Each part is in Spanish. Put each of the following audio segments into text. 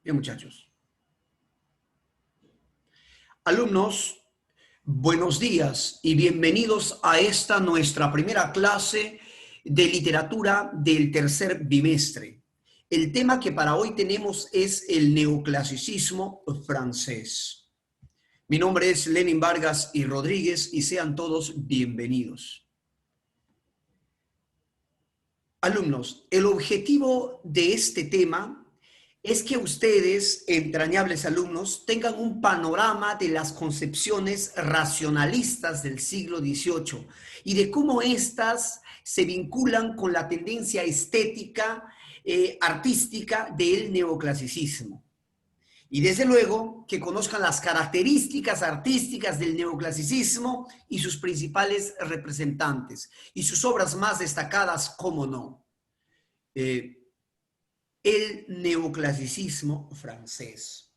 Bien, muchachos. Alumnos, buenos días y bienvenidos a esta nuestra primera clase de literatura del tercer bimestre. El tema que para hoy tenemos es el neoclasicismo francés. Mi nombre es Lenin Vargas y Rodríguez y sean todos bienvenidos. Alumnos, el objetivo de este tema es que ustedes, entrañables alumnos, tengan un panorama de las concepciones racionalistas del siglo XVIII y de cómo éstas se vinculan con la tendencia estética, artística del neoclasicismo. Y desde luego que conozcan las características artísticas del neoclasicismo y sus principales representantes y sus obras más destacadas, cómo no. El neoclasicismo francés.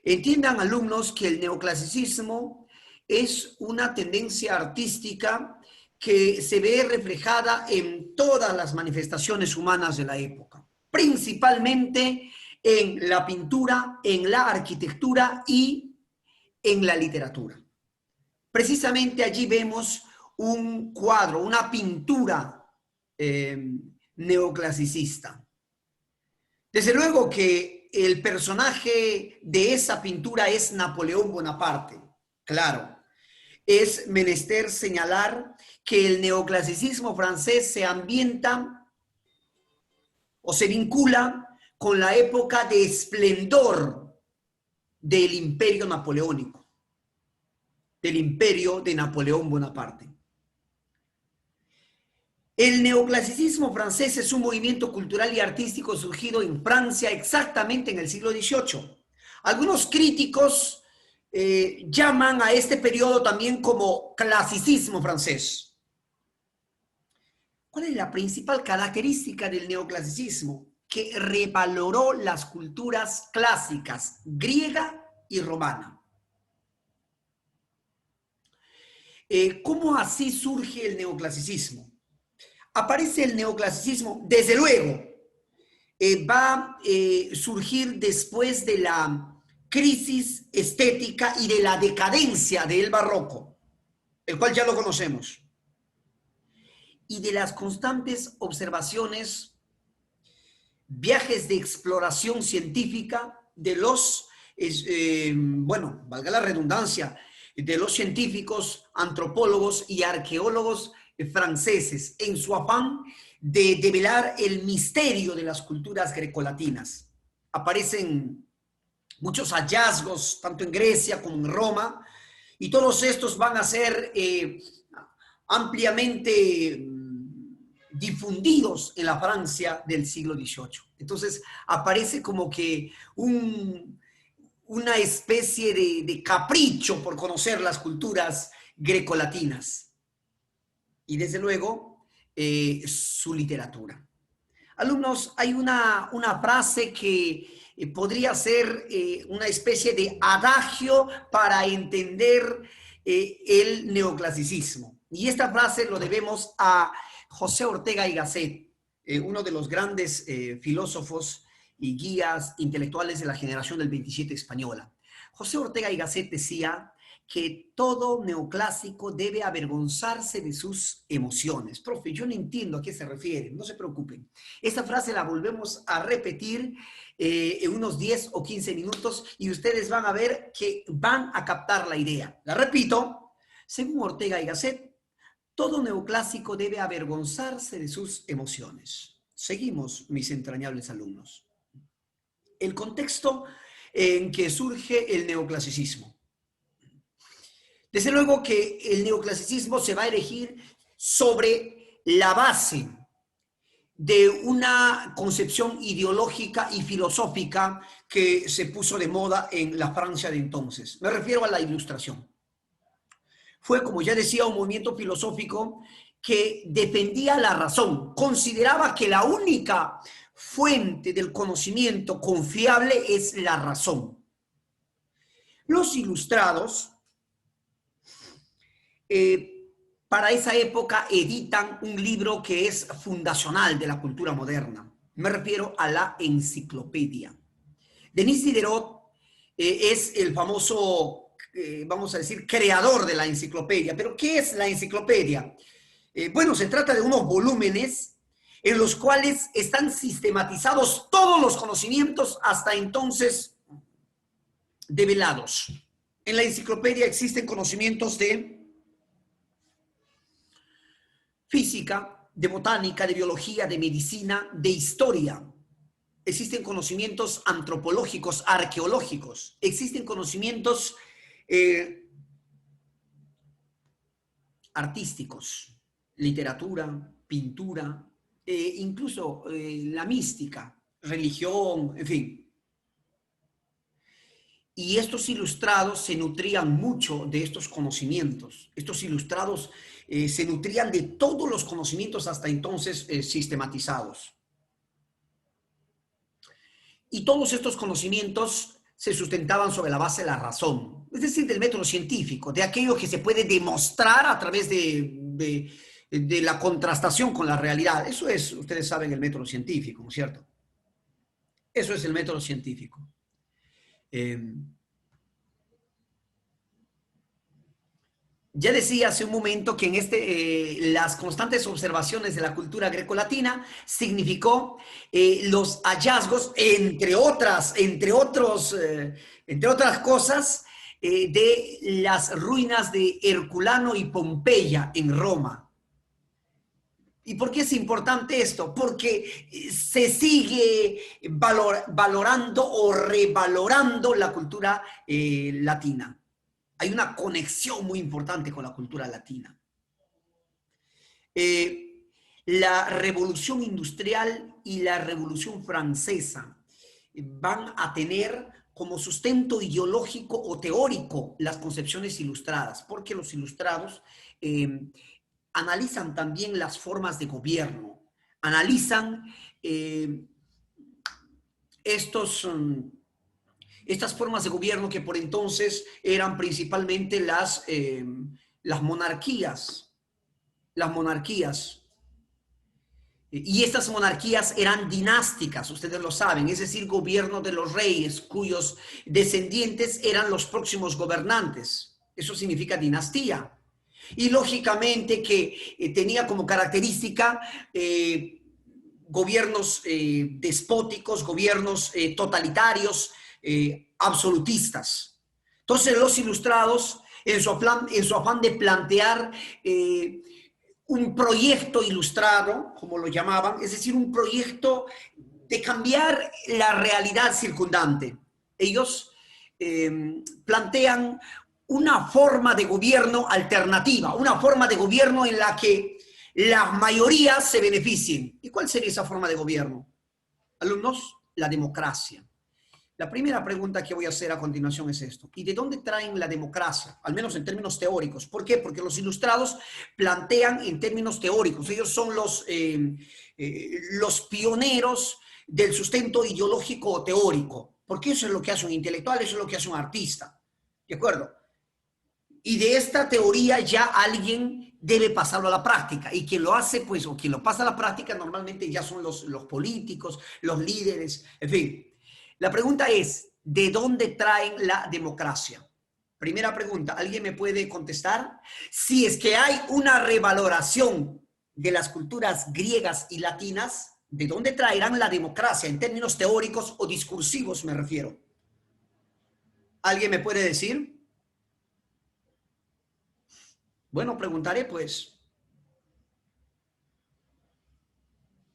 Entiendan, alumnos, que el neoclasicismo es una tendencia artística que se ve reflejada en todas las manifestaciones humanas de la época, principalmente en la pintura, en la arquitectura y en la literatura. Precisamente allí vemos un cuadro, una pintura neoclasicista. Desde luego que el personaje de esa pintura es Napoleón Bonaparte. Claro, es menester señalar que el neoclasicismo francés se ambienta o se vincula con la época de esplendor del imperio napoleónico, del imperio de Napoleón Bonaparte. El neoclasicismo francés es un movimiento cultural y artístico surgido en Francia exactamente en el siglo XVIII. Algunos críticos llaman a este periodo también como clasicismo francés. ¿Cuál es la principal característica del neoclasicismo? Que revaloró las culturas clásicas, griega y romana. ¿Cómo así surge el neoclasicismo? Aparece el neoclasicismo, desde luego, va a surgir después de la crisis estética y de la decadencia del barroco, el cual ya lo conocemos, y de las constantes observaciones, viajes de exploración científica de los, bueno, valga la redundancia, de los científicos, antropólogos y arqueólogos franceses en su afán de develar el misterio de las culturas grecolatinas. Aparecen muchos hallazgos, tanto en Grecia como en Roma, y todos estos van a ser ampliamente difundidos en la Francia del siglo XVIII. Entonces aparece como que una especie de capricho por conocer las culturas grecolatinas y desde luego su literatura. Alumnos, hay una frase que podría ser una especie de adagio para entender el neoclasicismo. Y esta frase lo debemos a José Ortega y Gasset, uno de los grandes filósofos y guías intelectuales de la generación del 27 española. José Ortega y Gasset decía que todo neoclásico debe avergonzarse de sus emociones. Profe, yo no entiendo a qué se refiere, no se preocupen. Esta frase la volvemos a repetir en unos 10 o 15 minutos y ustedes van a ver que van a captar la idea. La repito, según Ortega y Gasset, todo neoclásico debe avergonzarse de sus emociones. Seguimos, mis entrañables alumnos. El contexto en que surge el neoclasicismo. Desde luego que el neoclasicismo se va a erigir sobre la base de una concepción ideológica y filosófica que se puso de moda en la Francia de entonces. Me refiero a la Ilustración. Fue, como ya decía, un movimiento filosófico que defendía la razón, consideraba que la única fuente del conocimiento confiable es la razón. Los ilustrados para esa época editan un libro que es fundacional de la cultura moderna. Me refiero a la enciclopedia. Denis Diderot es el famoso, vamos a decir, creador de la enciclopedia. ¿Pero qué es la enciclopedia? Bueno, se trata de unos volúmenes en los cuales están sistematizados todos los conocimientos hasta entonces develados. En la enciclopedia existen conocimientos de física, de botánica, de biología, de medicina, de historia. Existen conocimientos antropológicos, arqueológicos. Existen conocimientos artísticos, literatura, pintura, incluso la mística, religión, en fin. Y estos ilustrados se nutrían mucho de estos conocimientos. Estos ilustrados se nutrían de todos los conocimientos hasta entonces sistematizados. Y todos estos conocimientos se sustentaban sobre la base de la razón, es decir, del método científico, de aquello que se puede demostrar a través de la contrastación con la realidad. Eso es, ustedes saben, el método científico, ¿no es cierto? Eso es el método científico. Ya decía hace un momento que en las constantes observaciones de la cultura grecolatina significó los hallazgos, entre otras cosas, de las ruinas de Herculano y Pompeya en Roma. ¿Y por qué es importante esto? Porque se sigue valorando o revalorando la cultura latina. Hay una conexión muy importante con la cultura latina. La revolución industrial y la revolución francesa van a tener como sustento ideológico o teórico las concepciones ilustradas, porque los ilustrados analizan también las formas de gobierno, analizan estas formas de gobierno que por entonces eran principalmente las monarquías. Las monarquías. Y estas monarquías eran dinásticas, ustedes lo saben, es decir, gobierno de los reyes, cuyos descendientes eran los próximos gobernantes. Eso significa dinastía. Y lógicamente que tenía como característica gobiernos despóticos, gobiernos totalitarios, absolutistas. Entonces los ilustrados, en su afán de plantear un proyecto ilustrado, como lo llamaban, es decir, un proyecto de cambiar la realidad circundante. Ellos plantean una forma de gobierno alternativa, una forma de gobierno en la que las mayorías se beneficien. ¿Y cuál sería esa forma de gobierno? Alumnos, la democracia. La primera pregunta que voy a hacer a continuación es esto. ¿Y de dónde traen la democracia? Al menos en términos teóricos. ¿Por qué? Porque los ilustrados plantean en términos teóricos. Ellos son los pioneros del sustento ideológico teórico. Porque eso es lo que hace un intelectual, eso es lo que hace un artista. ¿De acuerdo? Y de esta teoría ya alguien debe pasarlo a la práctica. Y quien lo hace, pues, o quien lo pasa a la práctica, normalmente ya son los políticos, los líderes, en fin. La pregunta es, ¿de dónde traen la democracia? Primera pregunta, ¿alguien me puede contestar? Si es que hay una revaloración de las culturas griegas y latinas, ¿de dónde traerán la democracia? En términos teóricos o discursivos me refiero. ¿Alguien me puede decir? Bueno, preguntaré pues.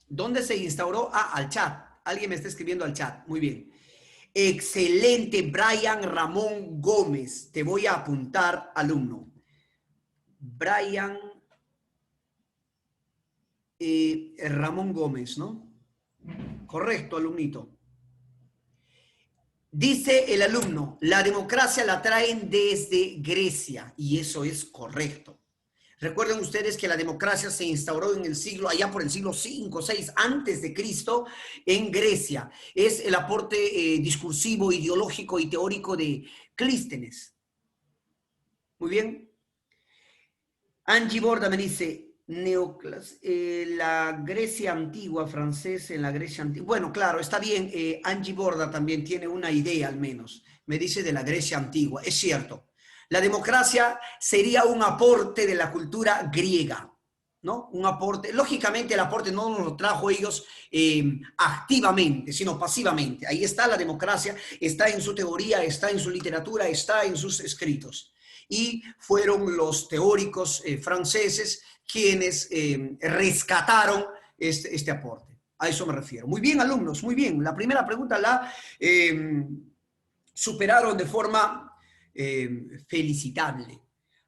¿Dónde se instauró? Ah, al chat. Alguien me está escribiendo al chat. Muy bien. Excelente, Brian Ramón Gómez. Te voy a apuntar, alumno. Brian Ramón Gómez, ¿no? Correcto, alumnito. Dice el alumno, la democracia la traen desde Grecia, y eso es correcto. Recuerden ustedes que la democracia se instauró en el siglo, allá por el siglo V, VI, antes de Cristo, en Grecia. Es el aporte discursivo, ideológico y teórico de Clístenes. Muy bien. Angie Borda me dice, La Grecia antigua, francés en la Grecia antigua. Bueno, claro, está bien. Angie Borda también tiene una idea, al menos. Me dice de la Grecia antigua. Es cierto. La democracia sería un aporte de la cultura griega, ¿no? Un aporte. Lógicamente, el aporte no nos lo trajo ellos activamente, sino pasivamente. Ahí está la democracia, está en su teoría, está en su literatura, está en sus escritos. Y fueron los teóricos franceses quienes rescataron este aporte. A eso me refiero. Muy bien, alumnos, muy bien. La primera pregunta la superaron de forma felicitable.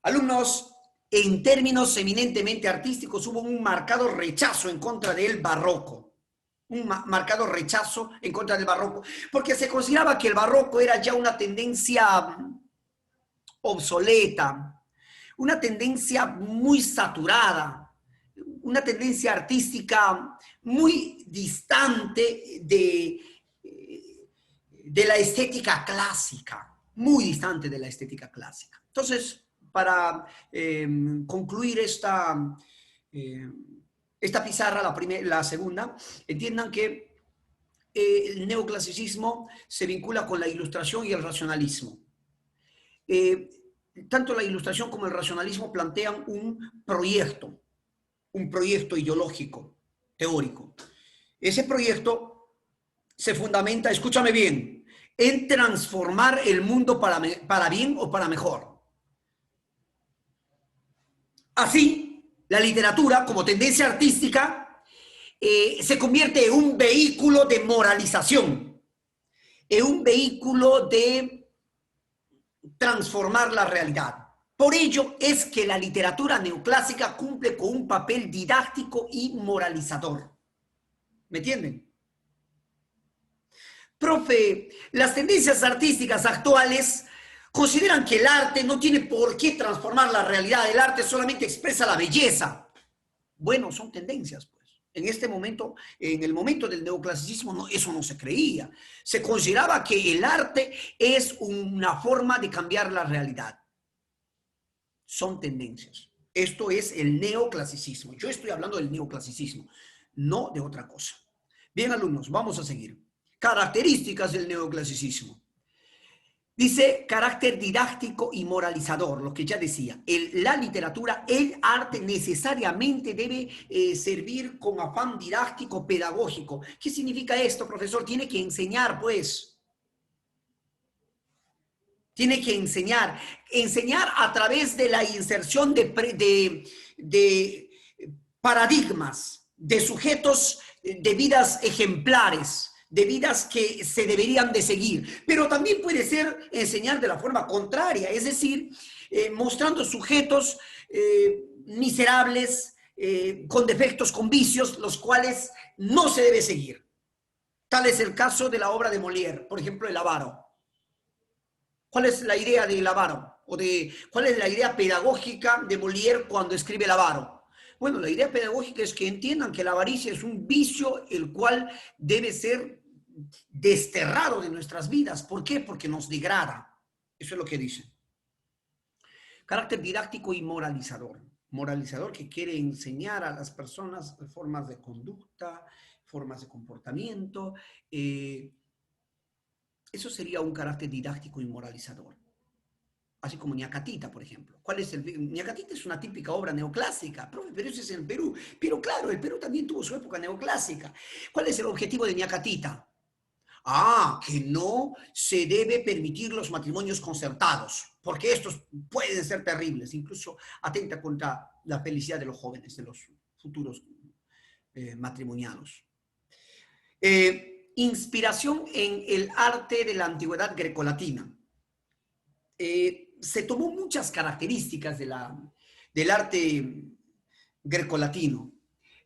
Alumnos, en términos eminentemente artísticos, hubo un marcado rechazo en contra del barroco. Un marcado rechazo en contra del barroco, porque se consideraba que el barroco era ya una tendencia obsoleta, una tendencia muy saturada, una tendencia artística muy distante de la estética clásica, muy distante de la estética clásica. Entonces, para concluir esta pizarra, la segunda, entiendan que el neoclasicismo se vincula con la ilustración y el racionalismo. Tanto la ilustración como el racionalismo plantean un proyecto ideológico, teórico. Ese proyecto se fundamenta, escúchame bien, en transformar el mundo para bien o para mejor. Así, la literatura, como tendencia artística, se convierte en un vehículo de moralización, en un vehículo de transformar la realidad. Por ello es que la literatura neoclásica cumple con un papel didáctico y moralizador. ¿Me entienden? Profe, las tendencias artísticas actuales consideran que el arte no tiene por qué transformar la realidad. El arte solamente expresa la belleza. Bueno, son tendencias, pues. En este momento, en el momento del neoclasicismo, no, eso no se creía. Se consideraba que el arte es una forma de cambiar la realidad. Son tendencias. Esto es el neoclasicismo. Yo estoy hablando del neoclasicismo, no de otra cosa. Bien, alumnos, vamos a seguir. Características del neoclasicismo. Dice carácter didáctico y moralizador, lo que ya decía. La literatura, el arte necesariamente debe servir con afán didáctico, pedagógico. ¿Qué significa esto, profesor? Tiene que enseñar, pues. Tiene que enseñar a través de la inserción de paradigmas, de sujetos de vidas ejemplares, de vidas que se deberían de seguir. Pero también puede ser enseñar de la forma contraria, es decir, mostrando sujetos miserables, con defectos, con vicios, los cuales no se debe seguir. Tal es el caso de la obra de Molière, por ejemplo, El Avaro. ¿Cuál es la idea de Avaro? ¿Cuál es la idea pedagógica de Molière cuando escribe El Avaro? Bueno, la idea pedagógica es que entiendan que la avaricia es un vicio el cual debe ser desterrado de nuestras vidas. ¿Por qué? Porque nos degrada. Eso es lo que dice. Carácter didáctico y moralizador. Moralizador que quiere enseñar a las personas formas de conducta, formas de comportamiento. Eso sería un carácter didáctico y moralizador. Así como Ñacatita, por ejemplo. Ñacatita es una típica obra neoclásica, pero eso es en el Perú. Pero claro, el Perú también tuvo su época neoclásica. ¿Cuál es el objetivo de Ñacatita? Que no se debe permitir los matrimonios concertados, porque estos pueden ser terribles, incluso atenta contra la felicidad de los jóvenes, de los futuros matrimoniados. Inspiración en el arte de la antigüedad grecolatina. Se tomó muchas características del arte grecolatino,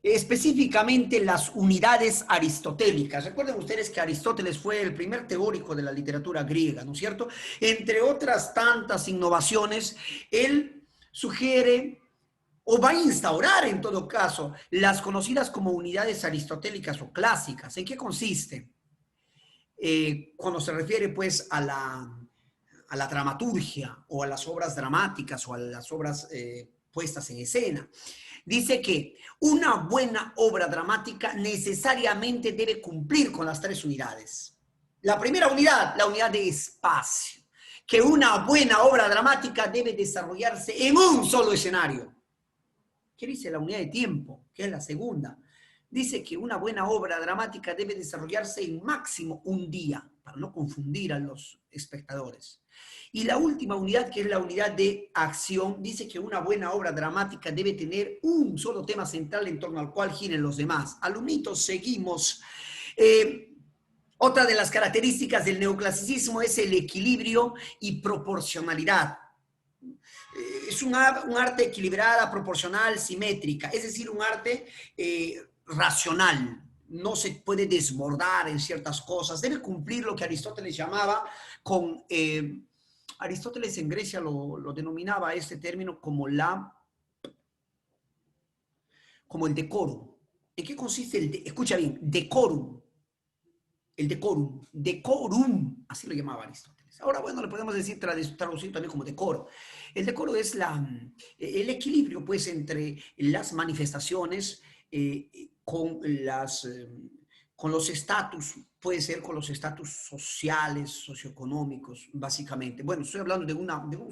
específicamente las unidades aristotélicas. Recuerden ustedes que Aristóteles fue el primer teórico de la literatura griega, ¿no es cierto? Entre otras tantas innovaciones, él sugiere o va a instaurar en todo caso las conocidas como unidades aristotélicas o clásicas. ¿En qué consiste? Cuando se refiere pues a la dramaturgia o a las obras dramáticas o a las obras puestas en escena. Dice que una buena obra dramática necesariamente debe cumplir con las 3 unidades. La primera unidad, la unidad de espacio. Que una buena obra dramática debe desarrollarse en un solo escenario. ¿Qué dice la unidad de tiempo? Que es la segunda. Dice que una buena obra dramática debe desarrollarse en máximo un día, para no confundir a los espectadores. Y la última unidad, que es la unidad de acción, dice que una buena obra dramática debe tener un solo tema central en torno al cual giren los demás. Alumnitos, seguimos. Otra de las características del neoclasicismo es el equilibrio y proporcionalidad. Es un arte equilibrada, proporcional, simétrica, es decir, un arte racional. No se puede desbordar en ciertas cosas, debe cumplir lo que Aristóteles llamaba con... Aristóteles en Grecia lo denominaba este término como el decorum. ¿En qué consiste escucha bien, decorum? El decorum, así lo llamaba Aristóteles. Ahora, bueno, le podemos decir, traducir también como decoro. El decoro es el equilibrio, pues, entre las manifestaciones con los estatus, puede ser con los estatus sociales, socioeconómicos, básicamente. Bueno, estoy hablando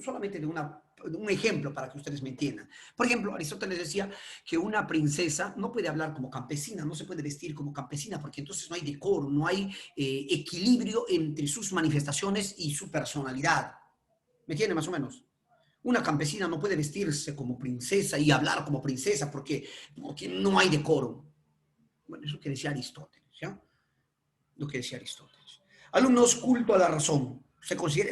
solamente de un ejemplo para que ustedes me entiendan. Por ejemplo, Aristóteles decía que una princesa no puede hablar como campesina, no se puede vestir como campesina, porque entonces no hay decoro, no hay equilibrio entre sus manifestaciones y su personalidad. ¿Me entienden más o menos? Una campesina no puede vestirse como princesa y hablar como princesa porque no hay decoro. Bueno, eso que decía Aristóteles, ¿ya? Lo que decía Aristóteles. Alumnos, culto a la razón.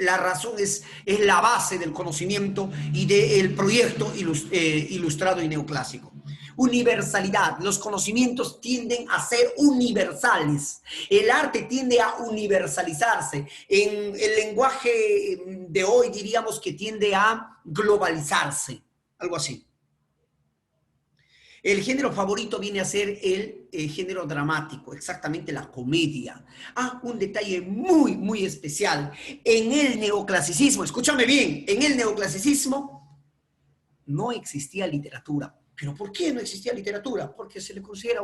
La razón es la base del conocimiento y del proyecto ilustrado y neoclásico. Universalidad. Los conocimientos tienden a ser universales. El arte tiende a universalizarse. En el lenguaje de hoy diríamos que tiende a globalizarse. Algo así. El género favorito viene a ser el género dramático, exactamente la comedia. Un detalle muy, muy especial. En el neoclasicismo, escúchame bien, en el neoclasicismo no existía literatura. ¿Pero por qué no existía literatura? Porque se le considera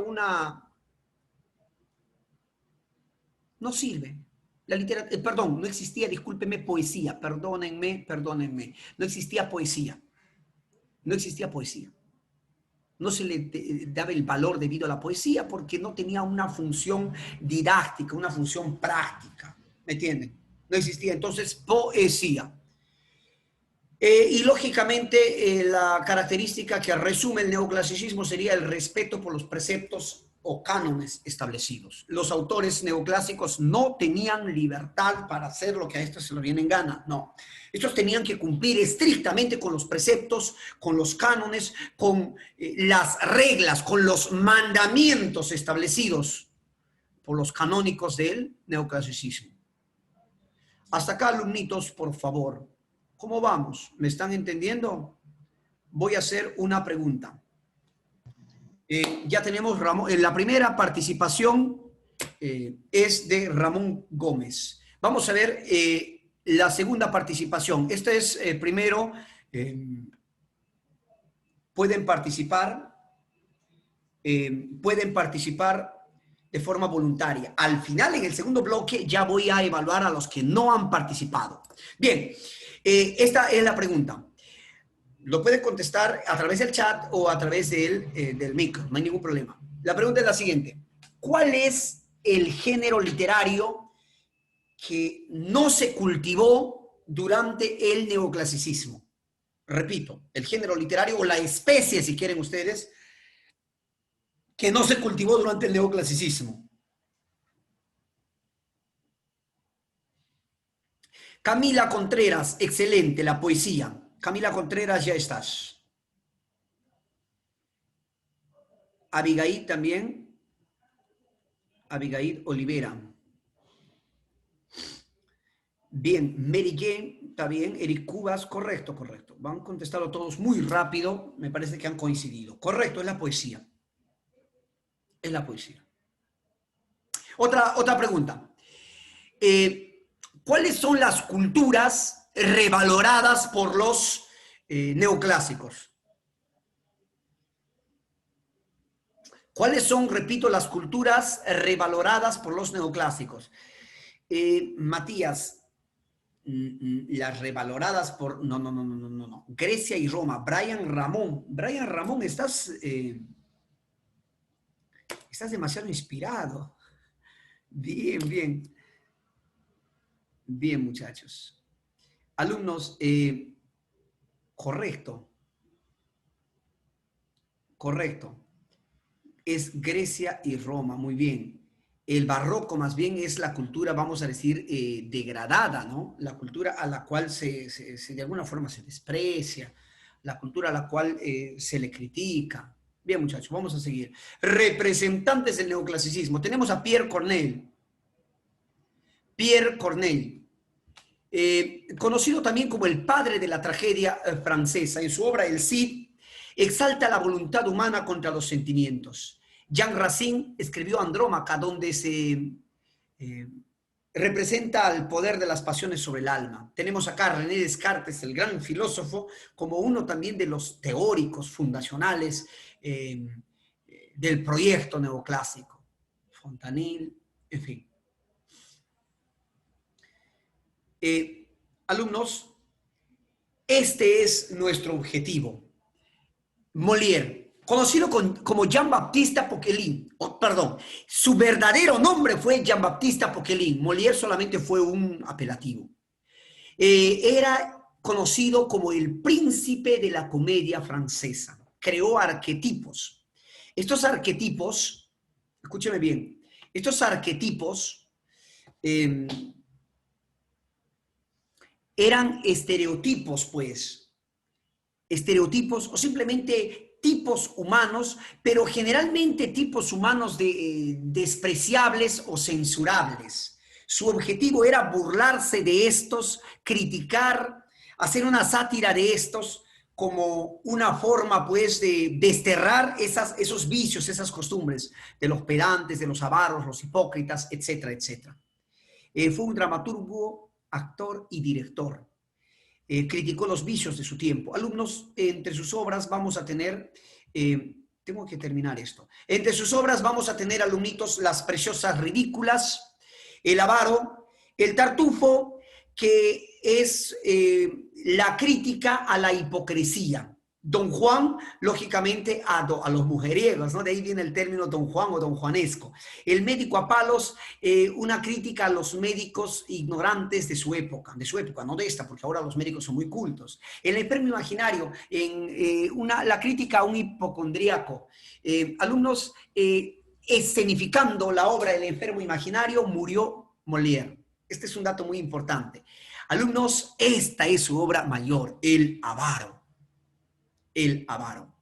no sirve. La literatura, perdón, no existía, discúlpeme, poesía. Perdónenme. No existía poesía. No existía poesía. No se le daba el valor debido a la poesía porque no tenía una función didáctica, una función práctica. ¿Me entienden? No existía entonces poesía. Y lógicamente la característica que resume el neoclasicismo sería el respeto por los preceptos o cánones establecidos. Los autores neoclásicos no tenían libertad para hacer lo que a estos se les viene en gana, no. Estos tenían que cumplir estrictamente con los preceptos, con los cánones, con las reglas, con los mandamientos establecidos por los canónicos del neoclasicismo. Hasta acá, alumnitos, por favor. ¿Cómo vamos? ¿Me están entendiendo? Voy a hacer una pregunta. Ya tenemos la primera participación es de Ramón Gómez. Vamos a ver la segunda participación. Esta es primero, pueden participar de forma voluntaria. Al final, en el segundo bloque, ya voy a evaluar a los que no han participado. Bien, esta es la pregunta. Lo pueden contestar a través del chat o a través del micro, no hay ningún problema. La pregunta es la siguiente. ¿Cuál es el género literario que no se cultivó durante el neoclasicismo? Repito, el género literario o la especie, si quieren ustedes, que no se cultivó durante el neoclasicismo. Camila Contreras, excelente, la poesía. Camila Contreras, ya estás. Abigail también. Abigail Olivera. Bien, Mary Jane, está bien. Eric Cubas, correcto. Van a contestarlo todos muy rápido. Me parece que han coincidido. Correcto, es la poesía. Es la poesía. Otra pregunta. ¿Cuáles son las culturas revaloradas por los neoclásicos? ¿Cuáles son, repito, las culturas revaloradas por los neoclásicos? Matías, las revaloradas por... No, no, no, no, no, no, no. Grecia y Roma. Brian Ramón. Brian Ramón, estás demasiado inspirado. Bien, bien. Bien, muchachos. Alumnos, correcto. Correcto. Es Grecia y Roma, muy bien. El barroco más bien es la cultura, vamos a decir, degradada, ¿no? La cultura a la cual de alguna forma se desprecia, la cultura a la cual se le critica. Bien, muchachos, vamos a seguir. Representantes del neoclasicismo. Tenemos a Pierre Corneille. Pierre Corneille. Conocido también como el padre de la tragedia francesa. En su obra El Cid, exalta la voluntad humana contra los sentimientos. Jean Racine escribió Andrómaca, donde se representa el poder de las pasiones sobre el alma. Tenemos acá a René Descartes, el gran filósofo, como uno también de los teóricos fundacionales del proyecto neoclásico. Fontanil, en fin. Alumnos, este es nuestro objetivo. Molière, conocido como Jean-Baptiste Poquelin, perdón, su verdadero nombre fue Jean-Baptiste Poquelin, Molière solamente fue un apelativo. Era conocido como el príncipe de la comedia francesa, creó arquetipos. Estos arquetipos, escúcheme bien, estos arquetipos eran estereotipos, pues, estereotipos o simplemente tipos humanos, pero generalmente tipos humanos despreciables o censurables. Su objetivo era burlarse de estos, criticar, hacer una sátira de estos como una forma, pues, de desterrar esos vicios, esas costumbres de los pedantes, de los avaros, los hipócritas, etcétera, etcétera. Fue un dramaturgo, actor y director. Criticó los vicios de su tiempo. Alumnos, entre sus obras vamos a tener, tengo que terminar esto, entre sus obras vamos a tener, alumnitos, Las preciosas ridículas, El avaro, El tartufo, que es la crítica a la hipocresía. Don Juan, lógicamente, a los mujeriegos, ¿no? De ahí viene el término Don Juan o Don Juanesco. El médico a palos, una crítica a los médicos ignorantes de su época, no de esta, porque ahora los médicos son muy cultos. El enfermo imaginario, la crítica a un hipocondríaco. Alumnos, escenificando la obra del enfermo imaginario, murió Molière. Este es un dato muy importante. Alumnos, esta es su obra mayor, El avaro. El avaro.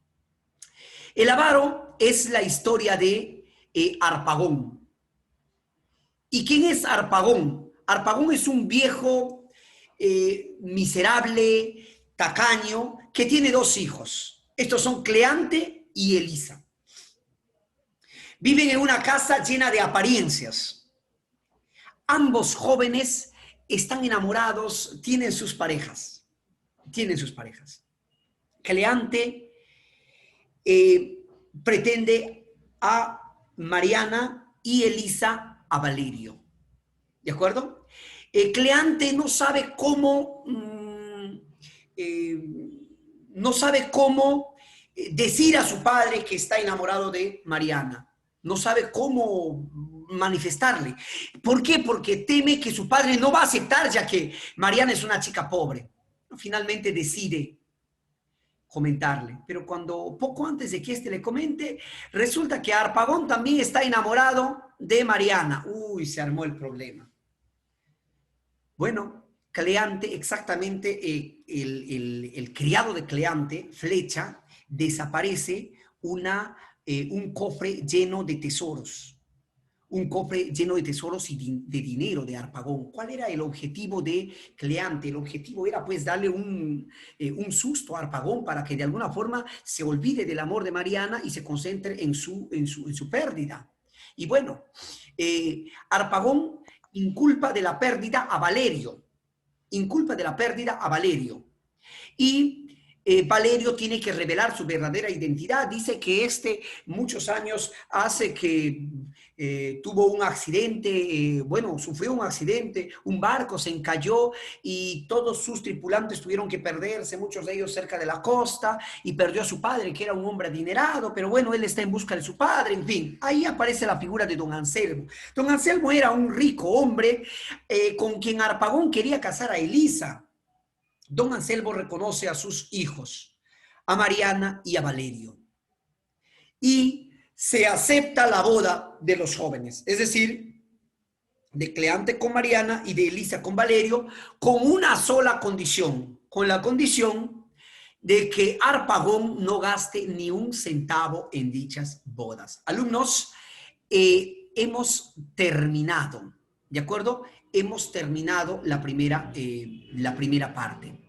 El avaro es la historia de Harpagón. ¿Y quién es Harpagón? Harpagón es un viejo miserable, tacaño, que tiene dos hijos. Estos son Cleante y Elisa. Viven en una casa llena de apariencias. Ambos jóvenes están enamorados, tienen sus parejas. Cleante pretende a Mariana y Elisa a Valerio. ¿De acuerdo? Cleante no sabe cómo decir a su padre que está enamorado de Mariana. No sabe cómo manifestarle. ¿Por qué? Porque teme que su padre no va a aceptar, ya que Mariana es una chica pobre. Finalmente decide comentarle, pero poco antes de que éste le comente, resulta que Harpagón también está enamorado de Mariana. Uy, se armó el problema. Bueno, Cleante, exactamente, el criado de Cleante, Flecha, desaparece un cofre lleno de tesoros. Un cofre lleno de tesoros y de dinero de Harpagón. ¿Cuál era el objetivo de Cleante? El objetivo era, pues, darle un susto a Harpagón para que de alguna forma se olvide del amor de Mariana y se concentre en su pérdida. Y bueno, Harpagón inculpa de la pérdida a Valerio. Y Valerio tiene que revelar su verdadera identidad. Dice que muchos años hace que tuvo un accidente, bueno, sufrió un accidente, un barco se encalló y todos sus tripulantes tuvieron que perderse, muchos de ellos cerca de la costa, y perdió a su padre, que era un hombre adinerado, pero bueno, él está en busca de su padre, en fin, ahí aparece la figura de don Anselmo. Don Anselmo era un rico hombre con quien Harpagón quería casar a Elisa. Don Anselmo reconoce a sus hijos, a Mariana y a Valerio, y se acepta la boda de los jóvenes, es decir, de Cleante con Mariana y de Elisa con Valerio, con una sola condición, con la condición de que Harpagón no gaste ni un centavo en dichas bodas. Alumnos, hemos terminado, ¿de acuerdo? Hemos terminado la primera parte.